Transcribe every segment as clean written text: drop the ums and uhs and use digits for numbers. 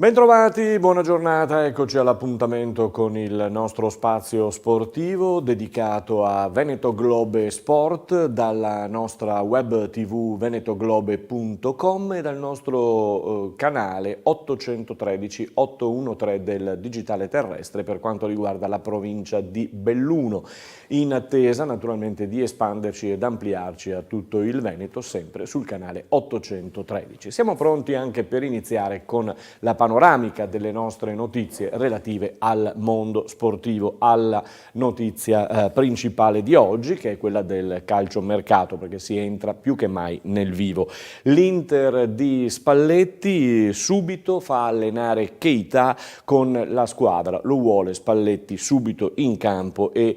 Bentrovati, buona giornata, eccoci all'appuntamento con il nostro spazio sportivo dedicato a Veneto Globe Sport dalla nostra web tv venetoglobe.com e dal nostro canale 813 813 del digitale terrestre per quanto riguarda la provincia di Belluno, in attesa naturalmente di espanderci ed ampliarci a tutto il Veneto sempre sul canale 813. Siamo pronti anche per iniziare con la panoramica delle nostre notizie relative al mondo sportivo, alla notizia principale di oggi, che è quella del calciomercato, perché si entra più che mai nel vivo. L'Inter di Spalletti subito fa allenare Keita con la squadra, lo vuole Spalletti subito in campo e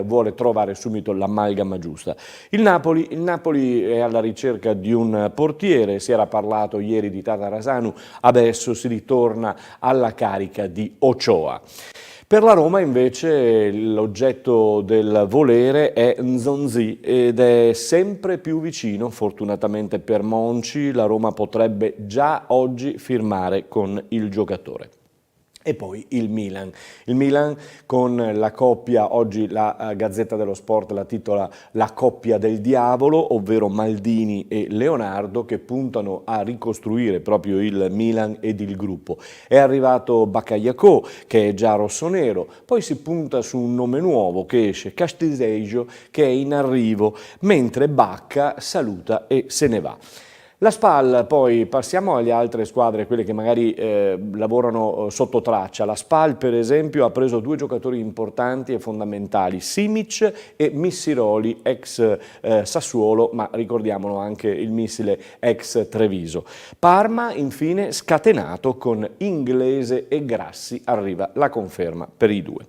vuole trovare subito l'amalgama giusta. Il Napoli è alla ricerca di un portiere, si era parlato ieri di Tatarusanu, adesso si ritorna alla carica di Ochoa. Per la Roma invece l'oggetto del volere è Nzonzi ed è sempre più vicino, fortunatamente per Monchi, la Roma potrebbe già oggi firmare con il giocatore. E poi il Milan con la coppia, oggi la Gazzetta dello Sport la titola La coppia del diavolo, ovvero Maldini e Leonardo, che puntano a ricostruire proprio il Milan ed il gruppo. È arrivato Bakayoko, che è già rossonero, poi si punta su un nome nuovo che esce, Castisejo, che è in arrivo, mentre Bacca saluta e se ne va. La SPAL, poi passiamo alle altre squadre, quelle che magari lavorano sotto traccia. La SPAL per esempio ha preso due giocatori importanti e fondamentali, Simic e Missiroli, ex Sassuolo, ma ricordiamolo anche il missile ex Treviso. Parma infine scatenato con Inglese e Grassi, arriva la conferma per i due.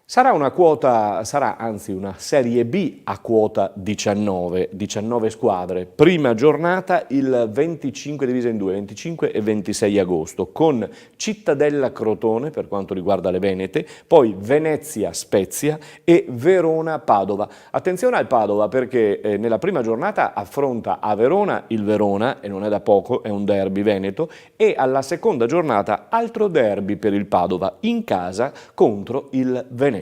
Sarà anzi una Serie B a quota 19 squadre, prima giornata il 25 divisa in due, 25 e 26 agosto, con Cittadella Crotone per quanto riguarda le Venete, poi Venezia Spezia e Verona Padova. Attenzione al Padova perché nella prima giornata affronta a Verona il Verona, e non è da poco, è un derby veneto, e alla seconda giornata altro derby per il Padova, in casa contro il Venezia.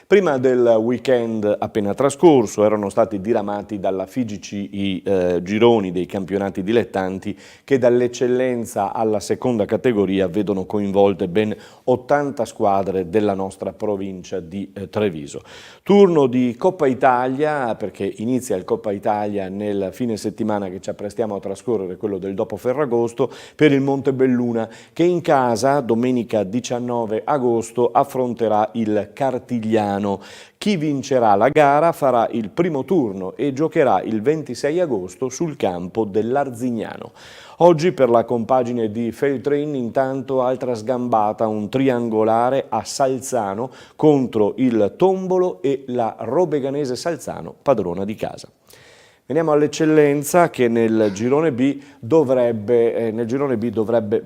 Prima del weekend appena trascorso erano stati diramati dalla FIGC i gironi dei campionati dilettanti che dall'eccellenza alla seconda categoria vedono coinvolte ben 80 squadre della nostra provincia di Treviso. Turno di Coppa Italia, perché inizia il Coppa Italia nel fine settimana che ci apprestiamo a trascorrere, quello del dopo Ferragosto, per il Montebelluna che in casa domenica 19 agosto affronterà il Cartigliano. Chi vincerà la gara farà il primo turno e giocherà il 26 agosto sul campo dell'Arzignano. Oggi per la compagine di Feltrin intanto altra sgambata, un triangolare a Salzano contro il Tombolo e la Robeganese Salzano, padrona di casa. Veniamo all'eccellenza che nel girone B dovrebbe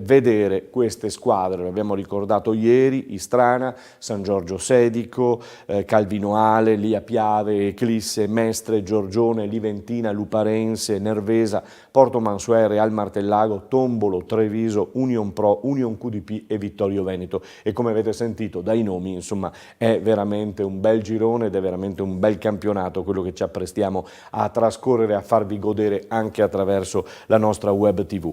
vedere queste squadre, lo abbiamo ricordato ieri, Istrana, San Giorgio Sedico, Calvino Lia Piave, Eclisse, Mestre, Giorgione, Liventina, Luparense, Nervesa, Porto Mansuere, Real Martellago, Tombolo, Treviso, Union Pro, Union QDP e Vittorio Veneto. E come avete sentito dai nomi, insomma, è veramente un bel girone ed è veramente un bel campionato quello che ci apprestiamo a trascorrere, a farvi godere anche attraverso la nostra web tv.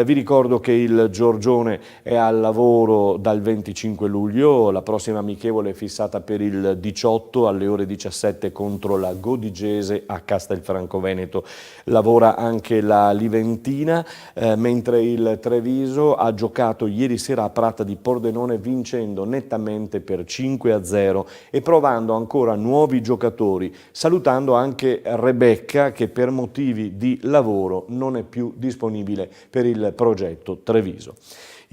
Vi ricordo che il Giorgione è al lavoro dal 25 luglio, la prossima amichevole è fissata per il 18 alle ore 17 contro la Godigese a Castelfranco Veneto. Lavora anche la Liventina, mentre il Treviso ha giocato ieri sera a Prata di Pordenone vincendo nettamente per 5-0 e provando ancora nuovi giocatori, salutando anche Rebecca che per motivi di lavoro non è più disponibile per il progetto Treviso.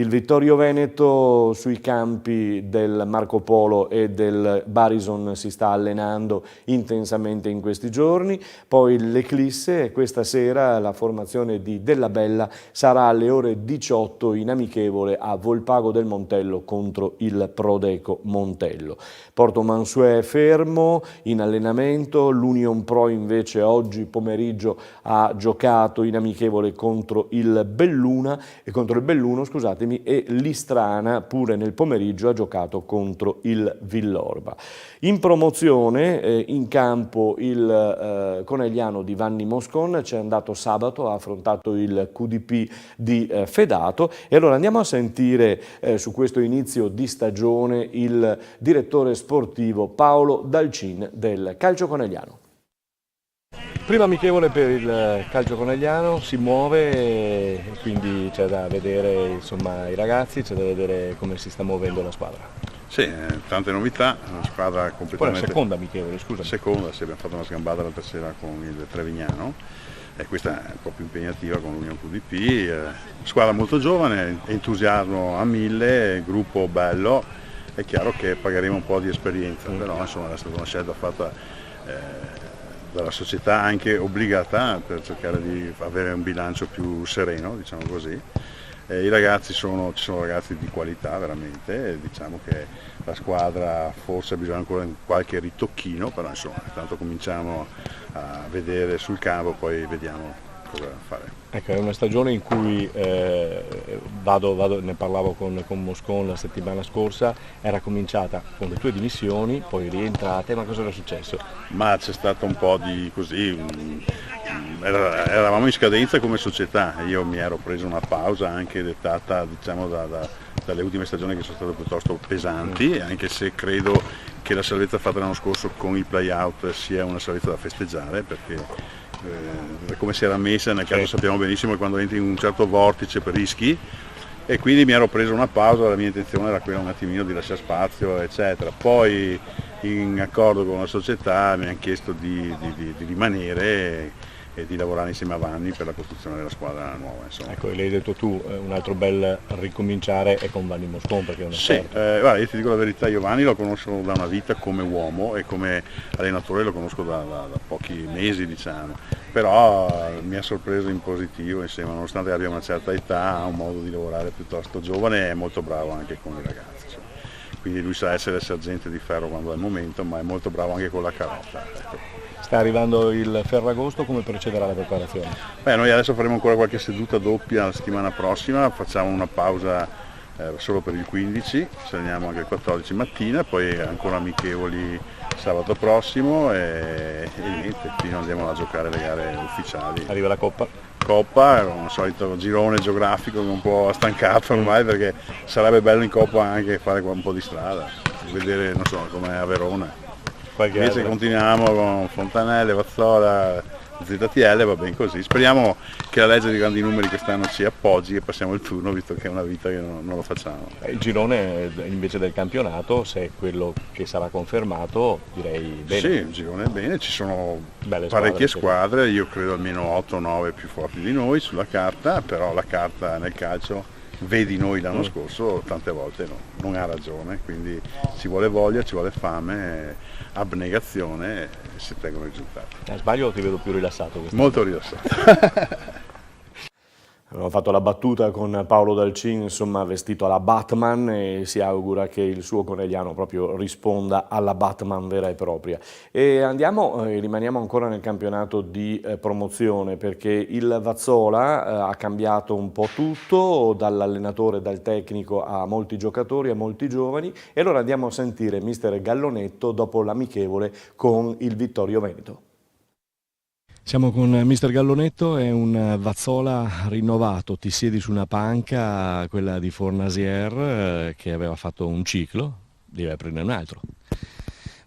Il Vittorio Veneto sui campi del Marco Polo e del Barison si sta allenando intensamente in questi giorni, poi l'Eclisse e questa sera la formazione di Della Bella sarà alle ore 18 in amichevole a Volpago del Montello contro il Prodeco Montello. Porto Mansuè è fermo in allenamento, l'Union Pro invece oggi pomeriggio ha giocato in amichevole contro il Belluno, scusatemi, e l'Istrana pure nel pomeriggio ha giocato contro il Villorba. In promozione in campo il Conegliano di Vanni Moscon c'è andato sabato, ha affrontato il QDP di Fedato e allora andiamo a sentire su questo inizio di stagione il direttore sportivo Paolo Dalcin del Calcio Conegliano. Prima amichevole per il Calcio Conegliano, si muove e quindi c'è da vedere insomma i ragazzi, c'è da vedere come si sta muovendo la squadra. Sì, tante novità, una squadra completamente... Poi la seconda amichevole, scusa. Seconda, sì, abbiamo fatto una sgambata l'altra sera con il Trevignano e questa è un po' più impegnativa con l'Union QDP, squadra molto giovane, entusiasmo a 1000, gruppo bello, è chiaro che pagheremo un po' di esperienza, però insomma è stata una scelta fatta dalla società anche obbligata per cercare di avere un bilancio più sereno, diciamo così. I ragazzi ci sono ragazzi di qualità veramente, diciamo che la squadra forse ha bisogno ancora di qualche ritocchino, però insomma intanto cominciamo a vedere sul campo, poi vediamo cosa fare. Ecco, è una stagione in cui ne parlavo con Moscon la settimana scorsa, era cominciata con le tue dimissioni, poi rientrate, ma cosa era successo? Ma c'è stato un po' di così, eravamo in scadenza come società, io mi ero preso una pausa anche dettata diciamo dalle ultime stagioni che sono state piuttosto pesanti, anche se credo che la salvezza fatta l'anno scorso con il play-out sia una salvezza da festeggiare, perché come si era messa nel caso sappiamo benissimo che quando entri in un certo vortice per rischi, e quindi mi ero preso una pausa, la mia intenzione era quella un attimino di lasciare spazio eccetera, poi in accordo con la società mi hanno chiesto di rimanere e di lavorare insieme a Vanni per la costruzione della squadra nuova. Insomma. Ecco, l'hai detto tu, un altro bel ricominciare è con Vanni Moscon, perché è una sì, guarda, io ti dico la verità, io Vanni lo conosco da una vita come uomo e come allenatore lo conosco da pochi mesi, diciamo, però mi ha sorpreso in positivo, insomma, nonostante abbia una certa età, ha un modo di lavorare piuttosto giovane e è molto bravo anche con i ragazzi. Insomma. Quindi lui sa essere sergente di ferro quando è il momento, ma è molto bravo anche con la carota. Ecco. Sta arrivando il Ferragosto, come procederà la preparazione? Beh, noi adesso faremo ancora qualche seduta doppia la settimana prossima, facciamo una pausa solo per il 15, ci alleniamo anche il 14 mattina, poi ancora amichevoli sabato prossimo e niente, fino andiamo a giocare le gare ufficiali. Arriva la Coppa? Coppa, un solito girone geografico che è un po' stancato ormai, perché sarebbe bello in Coppa anche fare un po' di strada, vedere non so com'è a Verona. Invece continuiamo con Fontanelle, Vazzola, ZTL, va bene così. Speriamo che la legge di grandi numeri quest'anno ci appoggi e passiamo il turno, visto che è una vita che non lo facciamo. Il girone invece del campionato, se è quello che sarà confermato, direi bene. Sì, il girone è bene, ci sono parecchie squadre, io credo almeno 8-9 più forti di noi sulla carta, però la carta nel calcio, vedi noi l'anno scorso, tante volte non ha ragione, quindi ci vuole voglia, ci vuole fame, abnegazione e si ottengono i risultati. Sbaglio, ti vedo più rilassato? Molto rilassato. Abbiamo fatto la battuta con Paolo Dalcin, insomma vestito alla Batman, e si augura che il suo Conegliano proprio risponda alla Batman vera e propria. E rimaniamo ancora nel campionato di promozione, perché il Vazzola ha cambiato un po' tutto, dall'allenatore, dal tecnico a molti giocatori, a molti giovani, e allora andiamo a sentire mister Gallonetto dopo l'amichevole con il Vittorio Veneto. Siamo con mister Gallonetto, è un Vazzola rinnovato, ti siedi su una panca, quella di Fornasier, che aveva fatto un ciclo, deve prendere un altro.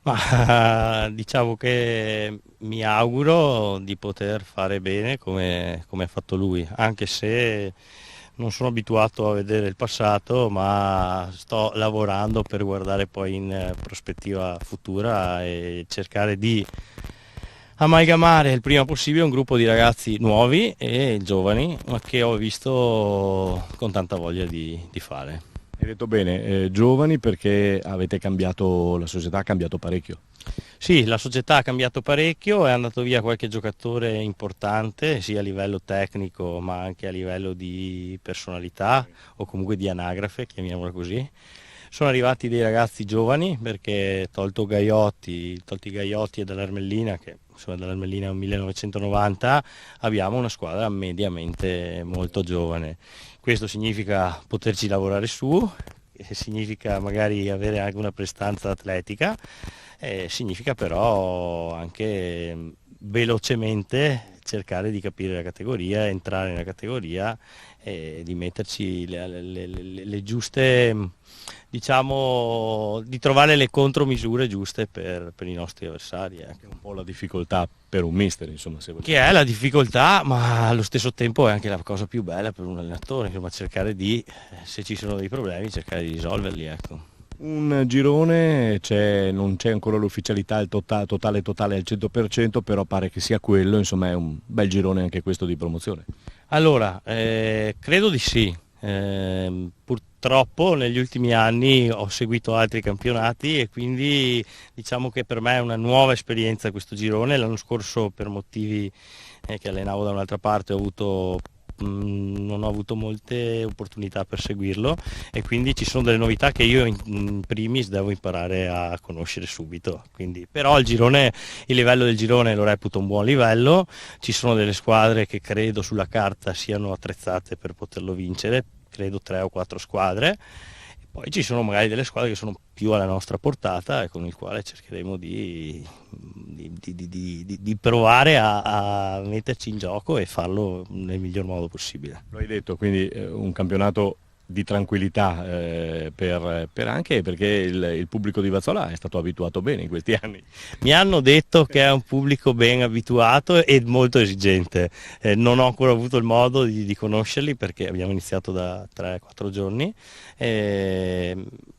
Ma diciamo che mi auguro di poter fare bene come ha fatto lui, anche se non sono abituato a vedere il passato, ma sto lavorando per guardare poi in prospettiva futura e cercare di amalgamare il prima possibile un gruppo di ragazzi nuovi e giovani, ma che ho visto con tanta voglia di fare. Hai detto bene, giovani perché avete cambiato, la società ha cambiato parecchio. Sì, la società ha cambiato parecchio, è andato via qualche giocatore importante, sia a livello tecnico ma anche a livello di personalità o comunque di anagrafe, chiamiamola così. Sono arrivati dei ragazzi giovani perché tolti i Gaiotti e dall'Ermellina, che insomma dall'Ermellina è un 1990, abbiamo una squadra mediamente molto giovane. Questo significa poterci lavorare su, significa magari avere anche una prestanza atletica, significa però anche velocemente cercare di capire la categoria, entrare nella categoria e di metterci le giuste, diciamo, di trovare le contromisure giuste per i nostri avversari. È un po' la difficoltà per un mister, insomma, se che è la difficoltà, ma allo stesso tempo è anche la cosa più bella per un allenatore, insomma, cercare di, se ci sono dei problemi, cercare di risolverli, ecco. Un girone, non c'è ancora l'ufficialità il totale al 100%, però pare che sia quello, insomma è un bel girone anche questo di promozione. Allora, credo di sì. Purtroppo negli ultimi anni ho seguito altri campionati e quindi diciamo che per me è una nuova esperienza questo girone. L'anno scorso per motivi che allenavo da un'altra parte non ho avuto molte opportunità per seguirlo e quindi ci sono delle novità che io in primis devo imparare a conoscere subito, quindi, però il livello del girone lo reputo un buon livello, ci sono delle squadre che credo sulla carta siano attrezzate per poterlo vincere, credo 3 o 4 squadre. Poi ci sono magari delle squadre che sono più alla nostra portata e con il quale cercheremo di provare a metterci in gioco e farlo nel miglior modo possibile. Lo hai detto, quindi un campionato di tranquillità per anche perché il pubblico di Vazzola è stato abituato bene in questi anni. Mi hanno detto che è un pubblico ben abituato e molto esigente, non ho ancora avuto il modo di conoscerli perché abbiamo iniziato da 3-4 giorni,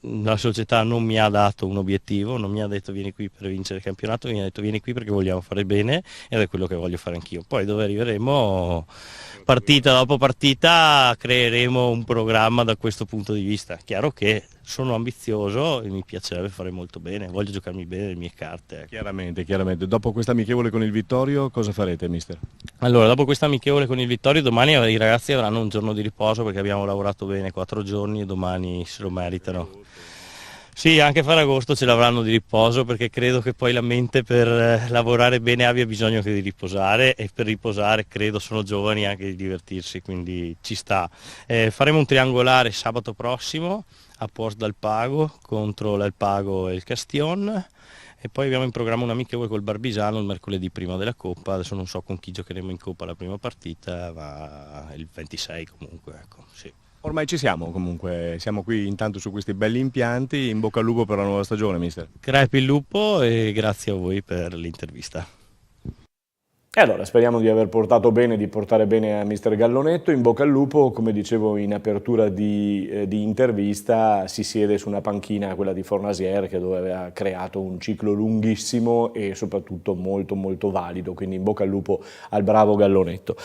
la società non mi ha dato un obiettivo, non mi ha detto vieni qui per vincere il campionato, mi ha detto vieni qui perché vogliamo fare bene ed è quello che voglio fare anch'io. Poi dove arriveremo, partita dopo partita, creeremo un programma da questo punto di vista. Chiaro che sono ambizioso e mi piacerebbe fare molto bene, voglio giocarmi bene le mie carte. Ecco. Chiaramente. Dopo questa amichevole con il Vittorio cosa farete, mister? Allora, dopo questa amichevole con il Vittorio, domani i ragazzi avranno un giorno di riposo perché abbiamo lavorato bene 4 giorni e domani se lo meritano. Sì, anche Ferragosto ce l'avranno di riposo perché credo che poi la mente per lavorare bene abbia bisogno anche di riposare e per riposare credo sono giovani anche di divertirsi, quindi ci sta. Faremo un triangolare sabato prossimo a Porto dal Pago contro l'Alpago e il Castion e poi abbiamo in programma un amichevole col Barbisano il mercoledì prima della Coppa, adesso non so con chi giocheremo in Coppa la prima partita, ma il 26 comunque, ecco, sì. Ormai ci siamo comunque, siamo qui intanto su questi belli impianti, in bocca al lupo per la nuova stagione, mister. Crepi il lupo e grazie a voi per l'intervista. E allora speriamo di aver portato bene, di portare bene a mister Gallonetto, in bocca al lupo, come dicevo in apertura di intervista, si siede su una panchina, quella di Fornasier, che dove aveva creato un ciclo lunghissimo e soprattutto molto molto valido, quindi in bocca al lupo al bravo Gallonetto.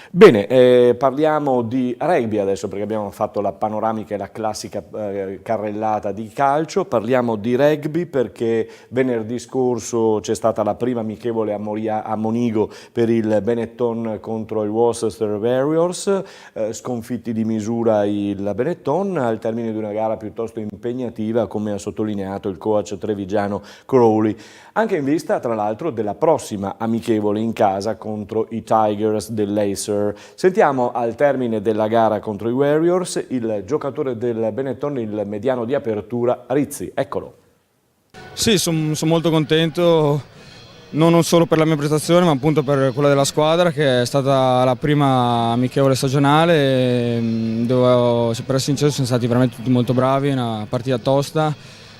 Bene, parliamo di rugby adesso perché abbiamo fatto la panoramica e la classica carrellata di calcio, parliamo di rugby perché venerdì scorso c'è stata la prima amichevole a Monigo per il Benetton contro il Worcester Warriors, sconfitti di misura il Benetton al termine di una gara piuttosto impegnativa, come ha sottolineato il coach trevigiano Crowley, anche in vista tra l'altro della prossima amichevole in casa contro i Tigers dell'Acer. Sentiamo al termine della gara contro i Warriors il giocatore del Benetton, il mediano di apertura, Rizzi, eccolo. Sì, sono molto contento. Non solo per la mia prestazione ma appunto per quella della squadra che è stata la prima amichevole stagionale dove per essere sincero sono stati veramente tutti molto bravi, una partita tosta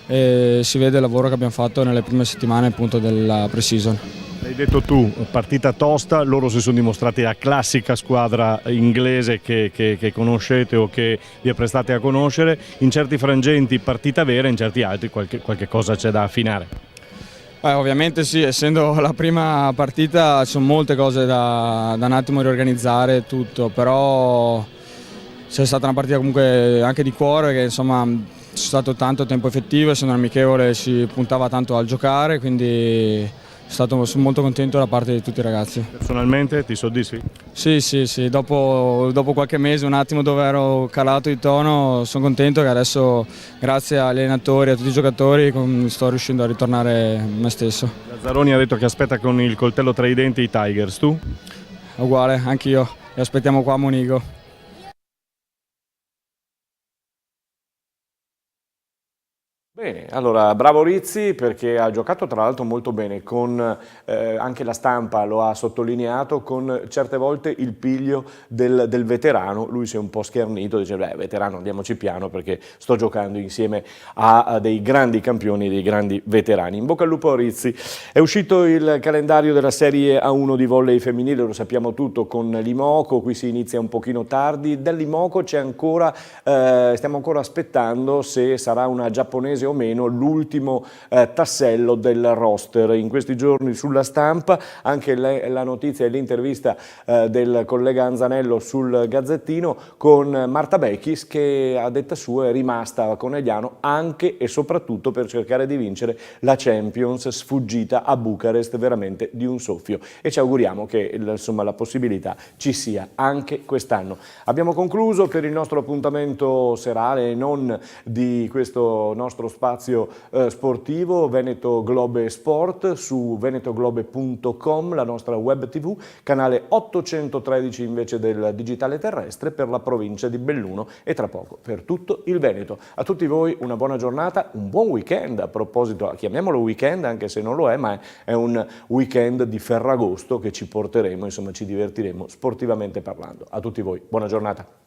e si vede il lavoro che abbiamo fatto nelle prime settimane appunto della pre-season. L'hai detto tu, partita tosta, loro si sono dimostrati la classica squadra inglese che conoscete o che vi apprestate a conoscere, in certi frangenti partita vera, in certi altri qualche cosa c'è da affinare. Ovviamente sì, essendo la prima partita ci sono molte cose da un attimo riorganizzare tutto, però c'è stata una partita comunque anche di cuore che insomma c'è stato tanto tempo effettivo, essendo un amichevole si puntava tanto al giocare, quindi sono molto contento da parte di tutti i ragazzi. Personalmente ti soddisfi? Sì, dopo qualche mese, un attimo dove ero calato di tono, sono contento che adesso grazie agli allenatori e a tutti i giocatori sto riuscendo a ritornare me stesso. Lazzaroni ha detto che aspetta con il coltello tra i denti i Tigers, tu? Uguale, anch'io, li aspettiamo qua a Monigo. Bene, allora bravo Rizzi perché ha giocato tra l'altro molto bene, con anche la stampa lo ha sottolineato, con certe volte il piglio del veterano. Lui si è un po' schernito, dice beh veterano andiamoci piano perché sto giocando insieme a dei grandi campioni, dei grandi veterani. In bocca al lupo a Rizzi. È uscito il calendario della Serie A1 di volley femminile, lo sappiamo tutto, con l'Imoco, qui si inizia un pochino tardi. Dall'Imoco c'è ancora, stiamo ancora aspettando se sarà una giapponese o meno l'ultimo tassello del roster. In questi giorni sulla stampa anche la notizia e l'intervista del collega Anzanello sul Gazzettino con Marta Bechis, che a detta sua è rimasta a Conegliano anche e soprattutto per cercare di vincere la Champions, sfuggita a Bucarest veramente di un soffio, e ci auguriamo che insomma la possibilità ci sia anche quest'anno. Abbiamo concluso per il nostro appuntamento serale e non di questo nostro spazio sportivo, Veneto Globe Sport, su venetoglobe.com, la nostra web tv, canale 813 invece del digitale terrestre per la provincia di Belluno e tra poco per tutto il Veneto. A tutti voi una buona giornata, un buon weekend. A proposito, chiamiamolo weekend anche se non lo è, ma è un weekend di Ferragosto che ci porteremo, insomma ci divertiremo sportivamente parlando. A tutti voi buona giornata.